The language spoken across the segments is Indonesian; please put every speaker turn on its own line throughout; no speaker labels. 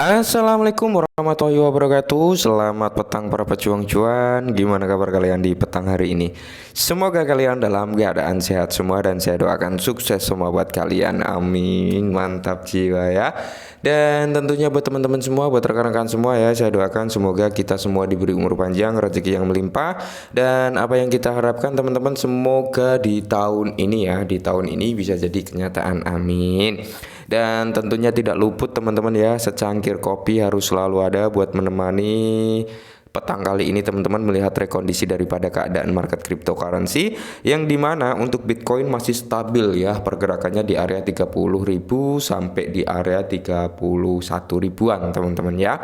Assalamualaikum warahmatullahi wabarakatuh. Selamat petang para pejuang cuan. Gimana kabar kalian di petang hari ini? Semoga kalian dalam keadaan sehat semua dan saya doakan sukses semua buat kalian. Amin. Mantap jiwa ya. Dan tentunya buat teman-teman semua, buat rekan-rekan semua ya, saya doakan semoga kita semua diberi umur panjang, rezeki yang melimpah, dan apa yang kita harapkan teman-teman semoga di tahun ini ya, di tahun ini bisa jadi kenyataan. Amin. Dan tentunya tidak luput teman-teman ya, secangkir kopi harus selalu ada buat menemani petang kali ini teman-teman melihat rekondisi daripada keadaan market cryptocurrency yang dimana untuk Bitcoin masih stabil ya, pergerakannya di area 30.000 sampai di area 31 ribuan teman-teman ya.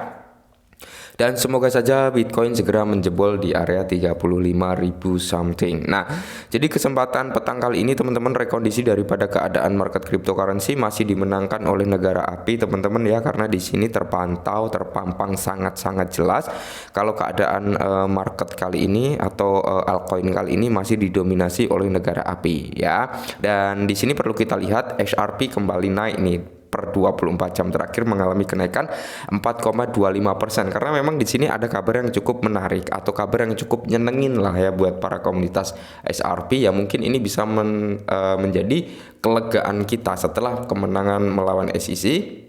Dan semoga saja Bitcoin segera menjebol di area 35.000 something. Nah, jadi kesempatan petang kali ini teman-teman, rekondisi daripada keadaan market cryptocurrency masih dimenangkan oleh negara api teman-teman ya, karena di sini terpampang sangat-sangat jelas kalau keadaan market kali ini atau altcoin kali ini masih didominasi oleh negara api ya. Dan di sini perlu kita lihat XRP kembali naik nih per 24 jam terakhir, mengalami kenaikan 4,25%, karena memang di sini ada kabar yang cukup menarik atau kabar yang cukup nyenengin lah ya buat para komunitas XRP ya. Mungkin ini bisa menjadi kelegaan kita setelah kemenangan melawan SEC.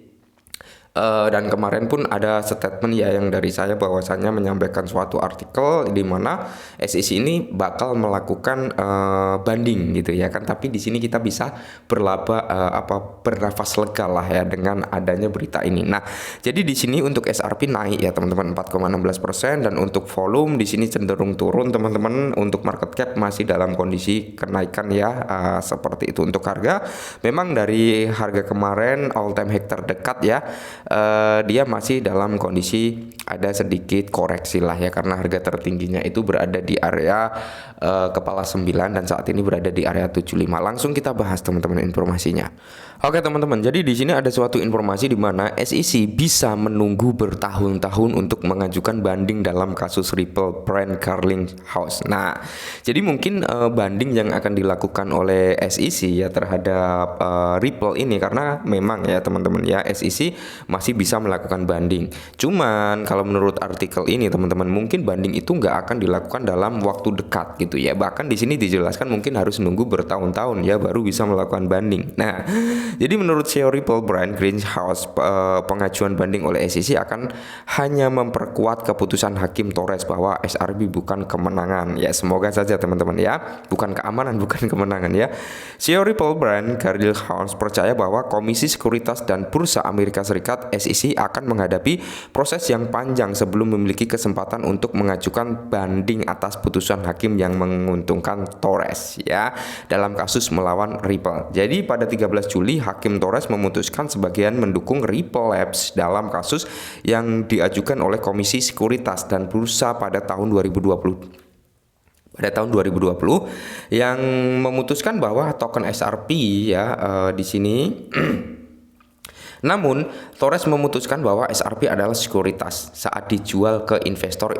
Dan kemarin pun ada statement ya yang dari saya bahwasannya menyampaikan suatu artikel di mana SEC ini bakal melakukan banding gitu ya kan. Tapi di sini kita bisa bernafas lega lah ya dengan adanya berita ini. Nah, jadi di sini untuk XRP naik ya teman-teman 4,16%, dan untuk volume di sini cenderung turun teman-teman. Untuk market cap masih dalam kondisi kenaikan ya, seperti itu. Untuk harga memang dari harga kemarin all time high terdekat ya, dia masih dalam kondisi ada sedikit koreksi lah ya, karena harga tertingginya itu berada di area kepala 9 dan saat ini berada di area 75. Langsung kita bahas teman-teman informasinya. Oke teman-teman, jadi di sini ada suatu informasi di mana SEC bisa menunggu bertahun-tahun untuk mengajukan banding dalam kasus Ripple Brand Carlinghouse. Nah, jadi mungkin banding yang akan dilakukan oleh SEC ya terhadap Ripple ini, karena memang ya teman-teman ya, SEC masih bisa melakukan banding. Cuman kalau menurut artikel ini teman-teman, mungkin banding itu nggak akan dilakukan dalam waktu dekat gitu ya. Bahkan di sini dijelaskan mungkin harus nunggu bertahun-tahun ya baru bisa melakukan banding. Nah, jadi menurut CEO Ripple Brian Greenhouse, pengajuan banding oleh SEC akan hanya memperkuat keputusan Hakim Torres bahwa XRP bukan kemenangan. Ya semoga saja teman-teman ya, bukan keamanan, bukan kemenangan ya. CEO Ripple Brian Greenhouse percaya bahwa Komisi Sekuritas dan Bursa Amerika Serikat SEC akan menghadapi proses yang panjang sebelum memiliki kesempatan untuk mengajukan banding atas putusan hakim yang menguntungkan Torres ya dalam kasus melawan Ripple. Jadi pada 13 Juli Hakim Torres memutuskan sebagian mendukung Ripple Labs dalam kasus yang diajukan oleh Komisi Sekuritas dan Bursa pada tahun 2020 yang memutuskan bahwa token XRP ya di sini. Namun, Torres memutuskan bahwa XRP adalah sekuritas saat dijual ke investor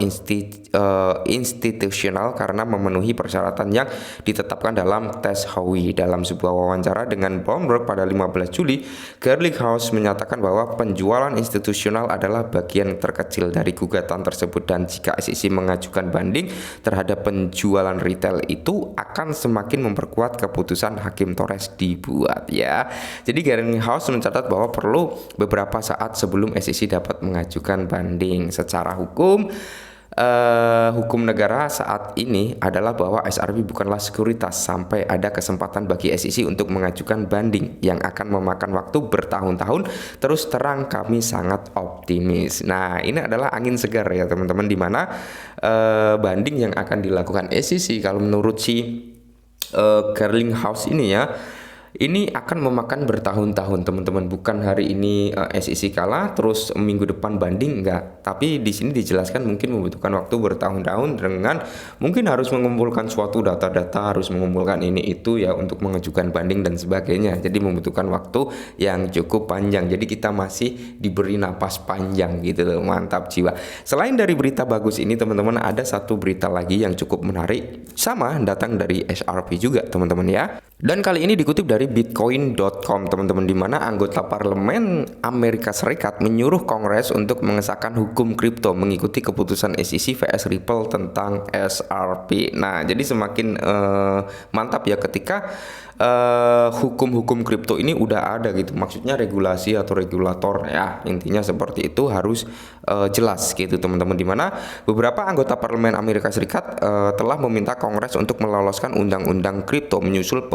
institusional karena memenuhi persyaratan yang ditetapkan dalam tes Howey. Dalam sebuah wawancara dengan Bloomberg pada 15 Juli, Garlinghouse menyatakan bahwa penjualan institusional adalah bagian terkecil dari gugatan tersebut, dan jika SEC mengajukan banding terhadap penjualan retail itu akan semakin memperkuat keputusan Hakim Torres dibuat ya. Jadi Garlinghouse mencatat bahwa perlu beberapa saat sebelum SEC dapat mengajukan banding. Secara hukum negara saat ini adalah bahwa XRP bukanlah sekuritas sampai ada kesempatan bagi SEC untuk mengajukan banding yang akan memakan waktu bertahun-tahun. Terus terang kami sangat optimis. Nah, ini adalah angin segar ya teman-teman, di mana banding yang akan dilakukan SEC kalau menurut si Garlinghouse ini ya, ini akan memakan bertahun-tahun teman-teman. Bukan hari ini SEC kalah terus minggu depan banding, enggak. Tapi di sini dijelaskan mungkin membutuhkan waktu bertahun-tahun dengan mungkin harus mengumpulkan suatu data-data, harus mengumpulkan ini itu ya untuk mengajukan banding dan sebagainya. Jadi membutuhkan waktu yang cukup panjang. Jadi kita masih diberi napas panjang gitu loh. Mantap jiwa. Selain dari berita bagus ini teman-teman, ada satu berita lagi yang cukup menarik, sama datang dari XRP juga teman-teman ya. Dan kali ini dikutip dari dari bitcoin.com teman-teman, di mana anggota parlemen Amerika Serikat menyuruh Kongres untuk mengesahkan hukum kripto mengikuti keputusan SEC vs Ripple tentang SRP. Nah, jadi semakin mantap ya ketika hukum-hukum kripto ini udah ada gitu, maksudnya regulasi atau regulator ya, intinya seperti itu harus jelas gitu teman-teman, dimana beberapa anggota parlemen Amerika Serikat telah meminta Kongres untuk meloloskan undang-undang kripto menyusul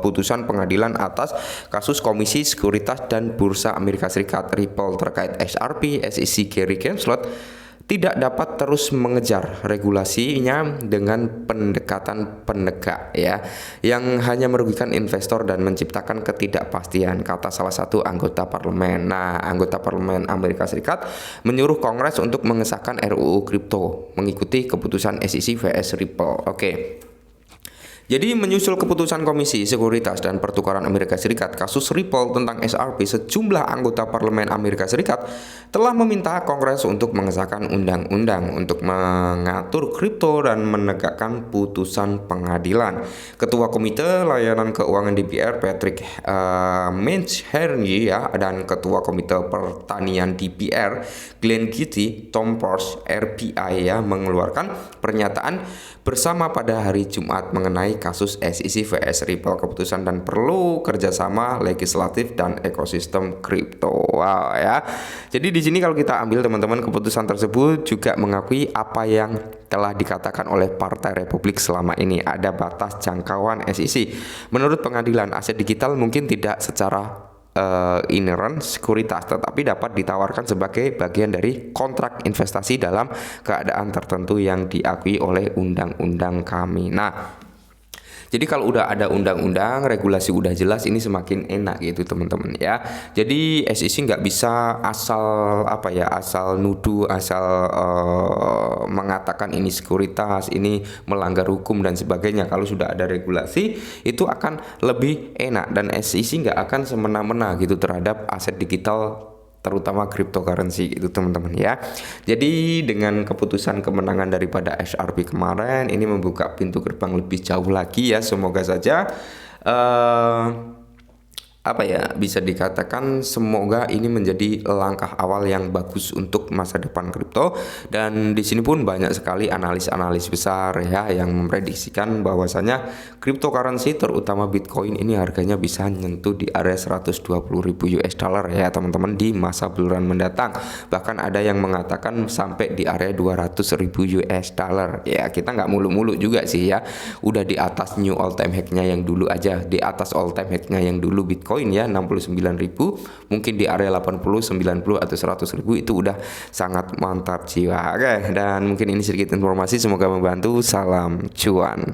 putusan pengadilan atas kasus Komisi Sekuritas dan Bursa Amerika Serikat Ripple terkait XRP. SEC Gary Gensler tidak dapat terus mengejar regulasinya dengan pendekatan penegak ya, yang hanya merugikan investor dan menciptakan ketidakpastian, kata salah satu anggota parlemen. Nah, anggota parlemen Amerika Serikat menyuruh Kongres untuk mengesahkan RUU kripto mengikuti keputusan SEC vs Ripple. Oke. Jadi menyusul keputusan Komisi Sekuritas dan Pertukaran Amerika Serikat kasus Ripple tentang SRP, sejumlah anggota parlemen Amerika Serikat telah meminta Kongres untuk mengesahkan undang-undang untuk mengatur kripto dan menegakkan putusan pengadilan. Ketua Komite Layanan Keuangan DPR Patrick Henry ya, dan Ketua Komite Pertanian DPR Glenn Gitty Tompkins RPI ya, mengeluarkan pernyataan bersama pada hari Jumat mengenai kasus SEC vs Ripple keputusan dan perlu kerjasama legislatif dan ekosistem kripto. Wow ya. Jadi di sini kalau kita ambil teman-teman, keputusan tersebut juga mengakui apa yang telah dikatakan oleh Partai Republik selama ini, ada batas jangkauan SEC. Menurut pengadilan, aset digital mungkin tidak secara inherent sekuritas, tetapi dapat ditawarkan sebagai bagian dari kontrak investasi dalam keadaan tertentu yang diakui oleh undang-undang kami. Nah, jadi kalau udah ada undang-undang, regulasi udah jelas, ini semakin enak gitu teman-teman ya. Jadi SEC nggak bisa asal asal nuduh, asal mengatakan ini sekuritas, ini melanggar hukum dan sebagainya. Kalau sudah ada regulasi, itu akan lebih enak dan SEC nggak akan semena-mena gitu terhadap aset digital, terutama cryptocurrency itu teman-teman ya. Jadi dengan keputusan kemenangan daripada XRP kemarin, ini membuka pintu gerbang lebih jauh lagi ya. Semoga saja bisa dikatakan semoga ini menjadi langkah awal yang bagus untuk masa depan kripto. Dan di sini pun banyak sekali analis-analis besar ya yang memprediksikan bahwasanya cryptocurrency terutama Bitcoin ini harganya bisa menyentuh di area 120.000 US dollar ya teman-teman di masa bulan mendatang. Bahkan ada yang mengatakan sampai di area 200.000 US dollar. Ya, kita nggak mulu-mulu juga sih ya. Udah di atas new all time high-nya yang dulu aja, di atas all time high-nya yang dulu Bitcoin ya 69.000, mungkin di area 80, 90 atau 100.000 itu udah sangat mantap jiwa. Oke, dan mungkin ini sedikit informasi, semoga membantu. Salam cuan.